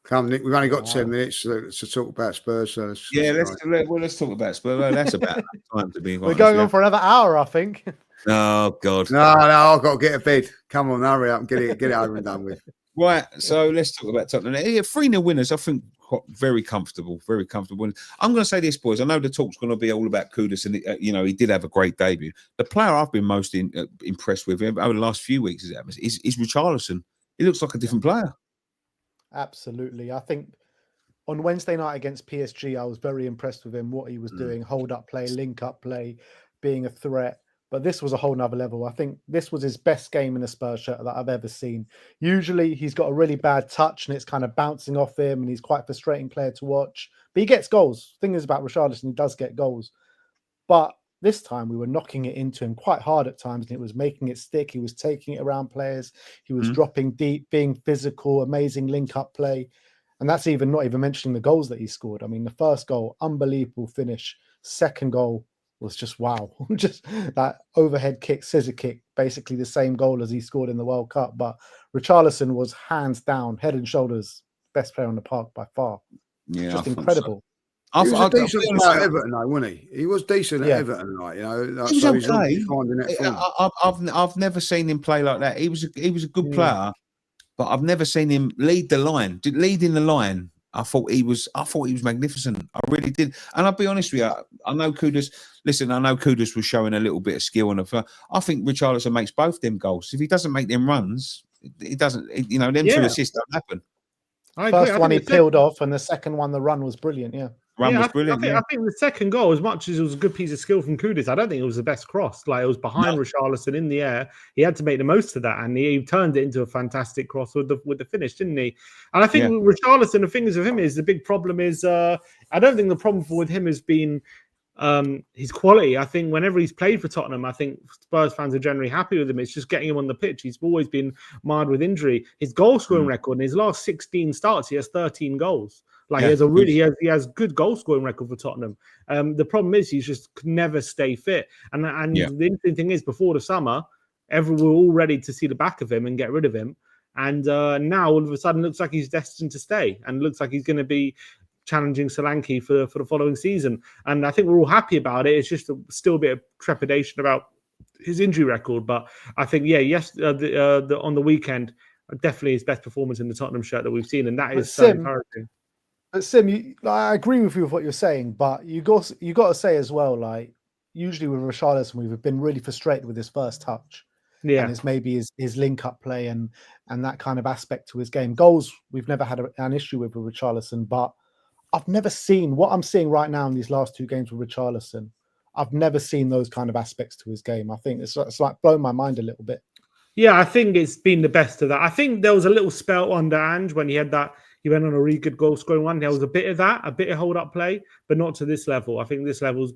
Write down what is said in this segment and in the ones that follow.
Come, Nick, we've only got 10 minutes to talk about Spurs. So let's talk about Spurs. Well, that's about time to be. We're going on for another hour, I think. Oh God! No, I've got to get to bed. Come on, hurry up and get it over and done with. Right, so let's talk about Tottenham. 3-0 winners, I think, very comfortable, very comfortable. I'm going to say this, boys. I know the talk's going to be all about Kudus, and he did have a great debut. The player I've been most impressed with over the last few weeks is Richarlison. He looks like a different player. Absolutely. I think on Wednesday night against PSG, I was very impressed with him, what he was doing, hold up play, link up play, being a threat. But this was a whole nother level. I think this was his best game in a Spurs shirt that I've ever seen. Usually he's got a really bad touch and it's kind of bouncing off him and he's quite a frustrating player to watch. But he gets goals. The thing is about Richarlison, he does get goals. But this time we were knocking it into him quite hard at times and it was making it stick. He was taking it around players. He was dropping deep, being physical, amazing link-up play. And that's not even mentioning the goals that he scored. I mean, the first goal, unbelievable finish. Second goal, was just wow. Just that overhead kick, scissor kick, basically the same goal as he scored in the World Cup. But Richarlison was hands down, head and shoulders, best player on the park by far. Yeah, just incredible. So. He was a decent player at Everton, though, wasn't he? He was decent at Everton, like, he was okay. I've never seen him play like that. He was a good player, but I've never seen him lead the line. Leading the line, I thought he was magnificent. I really did. And I'll be honest with you, I know Kudus. Listen, I know Kudus was showing a little bit of skill on the front. I think Richarlison makes both them goals. If he doesn't make them runs, it doesn't. Them 2 assists don't happen. First one he peeled off, and the second one, the run was brilliant. I think the second goal, as much as it was a good piece of skill from Kudus, I don't think it was the best cross. Like, it was behind Richarlison in the air. He had to make the most of that, and he turned it into a fantastic cross with the finish, didn't he? And I think Richarlison, the things of him is the big problem is I don't think the problem with him has been his quality. I think whenever he's played for Tottenham, I think Spurs fans are generally happy with him. It's just getting him on the pitch. He's always been marred with injury. His goal scoring record in his last 16 starts, he has 13 goals. Like, he has good goal scoring record for Tottenham. The problem is he just could never stay fit. And the interesting thing is, before the summer, we're all ready to see the back of him and get rid of him. And now all of a sudden, looks like he's destined to stay, and looks like he's going to be challenging Solanke for the following season. And I think we're all happy about it. It's just still a bit of trepidation about his injury record. But I think, on the weekend, definitely his best performance in the Tottenham shirt that we've seen. And that is so encouraging. But Sim, I agree with you with what you're saying, but you got to say as well, like, usually with Richarlison, we've been really frustrated with his first touch. Yeah. And maybe his link-up play and that kind of aspect to his game. Goals, we've never had an issue with Richarlison, but I've never seen what I'm seeing right now in these last 2 games with Richarlison. I've never seen those kind of aspects to his game. I think it's like blown my mind a little bit. Yeah, I think it's been the best of that. I think there was a little spell under Ange when he had that. He went on a really good goal scoring one. There was a bit of that, a bit of hold up play, but not to this level. I think this level's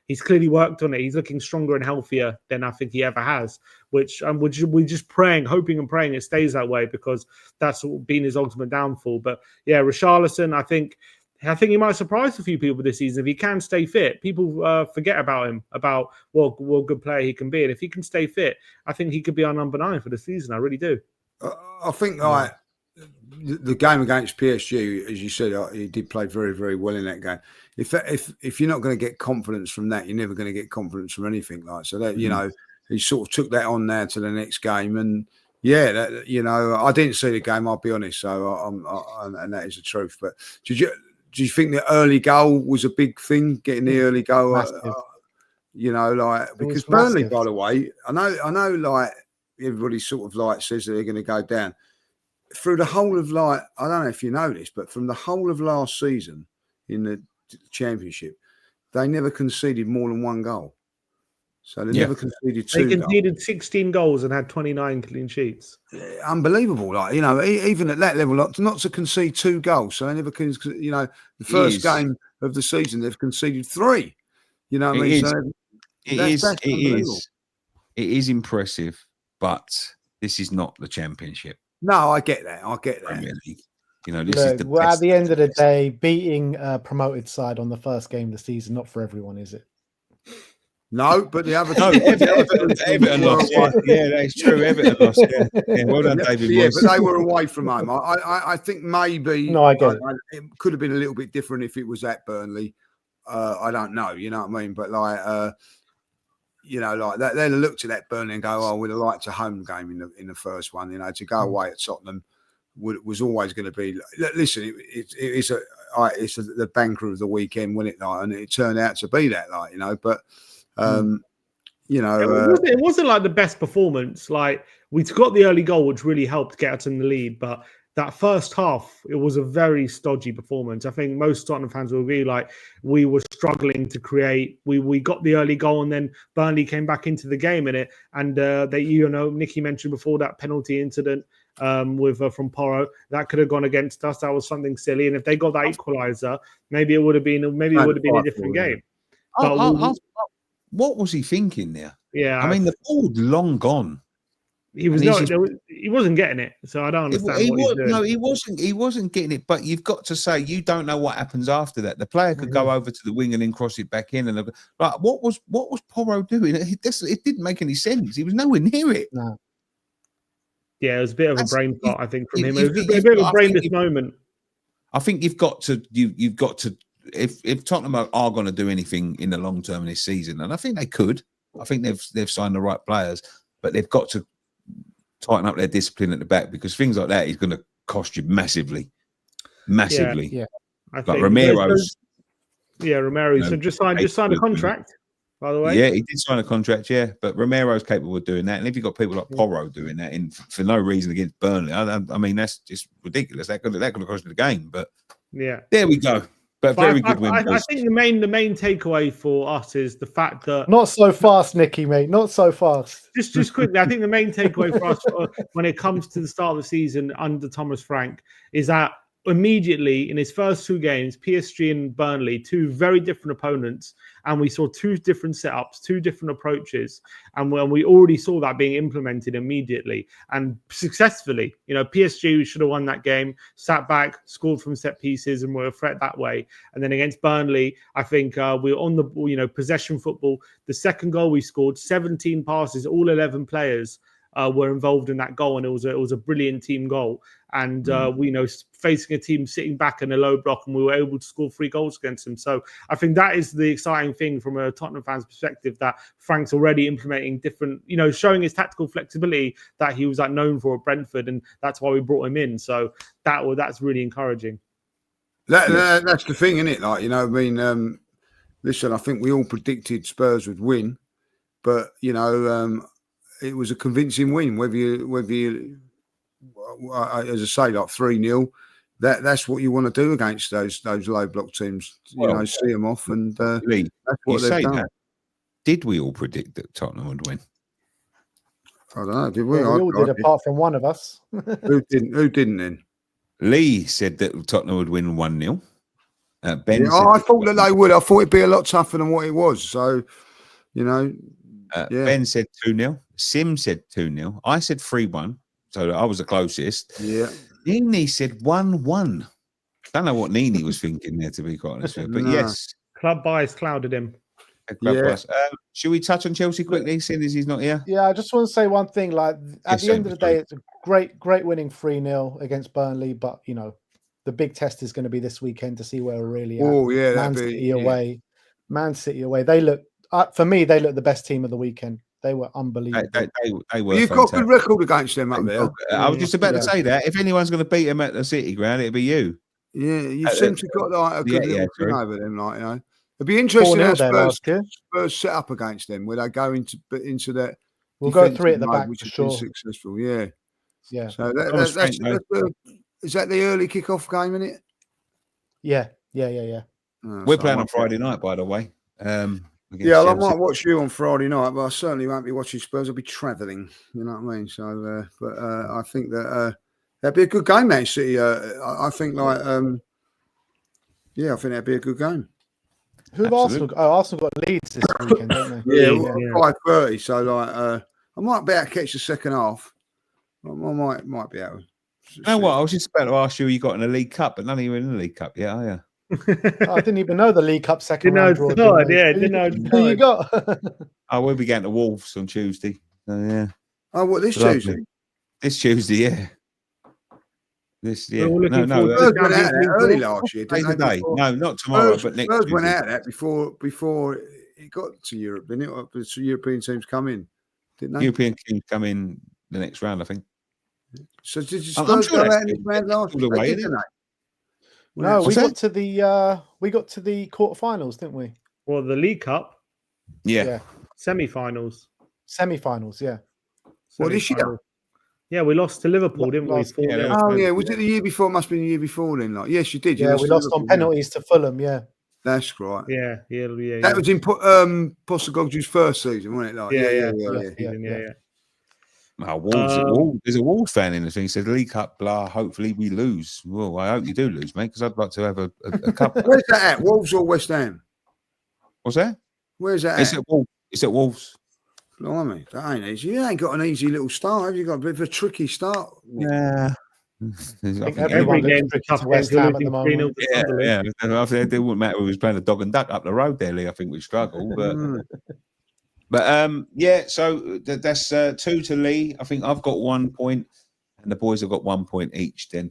he's clearly worked on it. He's looking stronger and healthier than I think he ever has, which we're just hoping and praying it stays that way, because that's been his ultimate downfall. But yeah, Richarlison, I think he might surprise a few people this season. If he can stay fit, people forget about him, about what good player he can be. And if he can stay fit, I think he could be our number 9 for the season. I really do. I think the game against PSG, as you said, he did play very, very well in that game. If you're not going to get confidence from that, you're never going to get confidence from anything like so. That he sort of took that on now to the next game, and I didn't see the game. I'll be honest, so and that is the truth. But do you think the early goal was a big thing? Getting the early goal, because Burnley, by the way, I know, like everybody sort of like says that they're going to go down. Through the whole of I don't know if you know this, but from the whole of last season in the Championship, they never conceded more than 1 goal. So they never conceded 2 They conceded 16 goals and had 29 clean sheets. Unbelievable. Even at that level, not to concede 2 goals. So they never the first game of the season, they've conceded 3. You know what I mean? It is impressive, but this is not the Championship. No, I get that. Premier League. At the end of the day, beating a promoted side on the first game of the season, not for everyone, is it? No, but the other Everton lost. Yeah, that's true. Everton lost. Yeah, well done, David. Yeah, but they were away from home. I think maybe No, I get it. It could have been a little bit different if it was at Burnley. I don't know. You know what I mean? But like, you know, like that, they'd have looked at that Burnley and go, "Oh, we'd have liked a home game in the first one." You know, to go away at Tottenham was always going to be. Listen, it's the banker of the weekend, wasn't it? Like, and it turned out to be that, like, you know, but. You know, it wasn't like the best performance. Like, we got the early goal, which really helped get us in the lead. But that first half, it was a very stodgy performance. I think most Tottenham fans will agree. Like, we were struggling to create. We got the early goal, and then Burnley came back into the game in it. And they, you know, Nicky mentioned before that penalty incident with from Porro that could have gone against us. That was something silly. And if they got that equaliser, maybe it would have been a different game. What was he thinking there? Yeah, I mean, the ball's long gone. He wasn't getting it, so I don't understand what he's doing. No, he wasn't getting it. But you've got to say, you don't know what happens after that. The player could go over to the wing and then cross it back in. And like, what was Porro doing? It didn't make any sense. He was nowhere near it. No. Yeah, it was a bit of a brain fart, I think, from him. It was a bit of a brainless moment. I think you've got to. If Tottenham are going to do anything in the long term in this season, and I think they could, I think they've signed the right players, but they've got to tighten up their discipline at the back, because things like that is going to cost you massively. Yeah. Like Romero's. Romero. So just signed a contract, by the way. Yeah, he did sign a contract. Yeah, but Romero's capable of doing that, and if you've got people like Porro doing that for no reason against Burnley, I mean, that's just ridiculous. That could have cost you the game. But yeah, there we go. But very good win. I think the main takeaway for us is the fact that not so fast, Nicky, mate. Not so fast. Just quickly, I think the main takeaway for us when it comes to the start of the season under Thomas Frank is that immediately in his first two games, PSG and Burnley, two very different opponents, and we saw two different setups, two different approaches, and we already saw that being implemented immediately and successfully. You know, PSG should have won that game, sat back, scored from set pieces, and were a threat that way. And then against Burnley, I think we were on the possession football. The second goal we scored, 17 passes, all 11 players were involved in that goal, and it was a brilliant team goal. And we facing a team sitting back in a low block, and we were able to score 3 goals against them. So I think that is the exciting thing from a Tottenham fan's perspective, that Frank's already implementing different, showing his tactical flexibility that he was known for at Brentford, and that's why we brought him in. So that's really encouraging. That's the thing, isn't it? Listen, I think we all predicted Spurs would win, but it was a convincing win. Whether you, as I say, like 3-0, that's what you want to do against those low block teams. See them off, and Lee, that's what they've done. That. Did we all predict that Tottenham would win? I don't know. Did we? Yeah, we all did, apart from one of us. Who didn't then? Lee said that Tottenham would win 1-0. Ben, I thought that they would. I thought it'd be a lot tougher than what it was. So, Ben said 2-0. Sim said 2-0. I said 3-1. So I was the closest. Yeah. Nini said 1-1. Don't know what Nini was thinking there, to be quite honest with you. But yes. Club bias clouded him. Should we touch on Chelsea quickly, seeing as he's not here? Yeah, I just want to say one thing. At the end of the day, it's a great winning 3-0 against Burnley. But, the big test is going to be this weekend to see where we're really at. Oh, yeah. Man City away. Man City away. They look, for me, they look the best team of the weekend. They were unbelievable. They were. You've got a good record against them up there. I was just about to say that. If anyone's going to beat them at the City ground, it'd be you. Yeah, you seem to have got a good little thing over them. It'd be interesting how Spurs set up against them, where they go into that. We'll go 3 at the back, which for has sure. been successful. Yeah. So is that the early kickoff game, isn't it? Yeah. We're playing on Friday night, by the way. I might watch you on Friday night, but I certainly won't be watching Spurs. I'll be travelling. You know what I mean? So, I think that that'd be a good game, Man City. I think I think that'd be a good game. Who have Arsenal? Arsenal got Leeds this weekend, don't they? Yeah, 5:30. So, I might be able to catch the second half. I might be able. You know what? I was just about to ask you got in the League Cup, but none of you are in the League Cup yet, are you? I didn't even know the League Cup second Didn't know round it's draw. started, yeah, didn't know it's Who you got? We'll be going to Wolves on Tuesday. Yeah. Oh, what, this Lovely. Tuesday? This Tuesday, yeah. We're all looking forward to Spurs the went out of Champions that League early draw. last year, didn't they? Today. Before- No, not tomorrow, Spurs, but next Spurs Tuesday. went out of that before it got to Europe, didn't it? The European teams come in, didn't they? European teams come in the next round, I think. So did I'm Spurs sure go that's out in this round last all the year? way, Didn't isn't they? No, What's we that? got to the quarterfinals, didn't we? Well, the League Cup Yeah. semi-finals. Semi-finals, yeah. Well, this year? Semi-finals. Yeah, we lost to Liverpool, didn't we? Lost, 4-0. yeah. Oh yeah, was it the year before? It must have been the year before then. Like, yes, you did. Yeah, we lost on penalties to Fulham, yeah. That's right. Yeah. That was in Postecoglou's first season, wasn't it? Like, Yeah. Wolves. There's a Wolves fan in the thing. He said, League Cup, blah, hopefully we lose. Well, I hope you do lose, mate, because I'd like to have a couple. Where's that at? Wolves or West Ham? What's that? Where's that It's at? at Wolves. It's at Wolves. Blimey, that ain't easy. You ain't got an easy little start, have you? Got a bit of a tricky start. Yeah. I think Every everyone game's looks a tough to game West to Ham at the losing 3-0 moment. to Sunderland. Yeah. I think it wouldn't matter if we was playing a dog and duck up the road there, Lee. I think we'd struggle. But so that's 2 to Lee. I think I've got 1 point and the boys have got 1 point each then.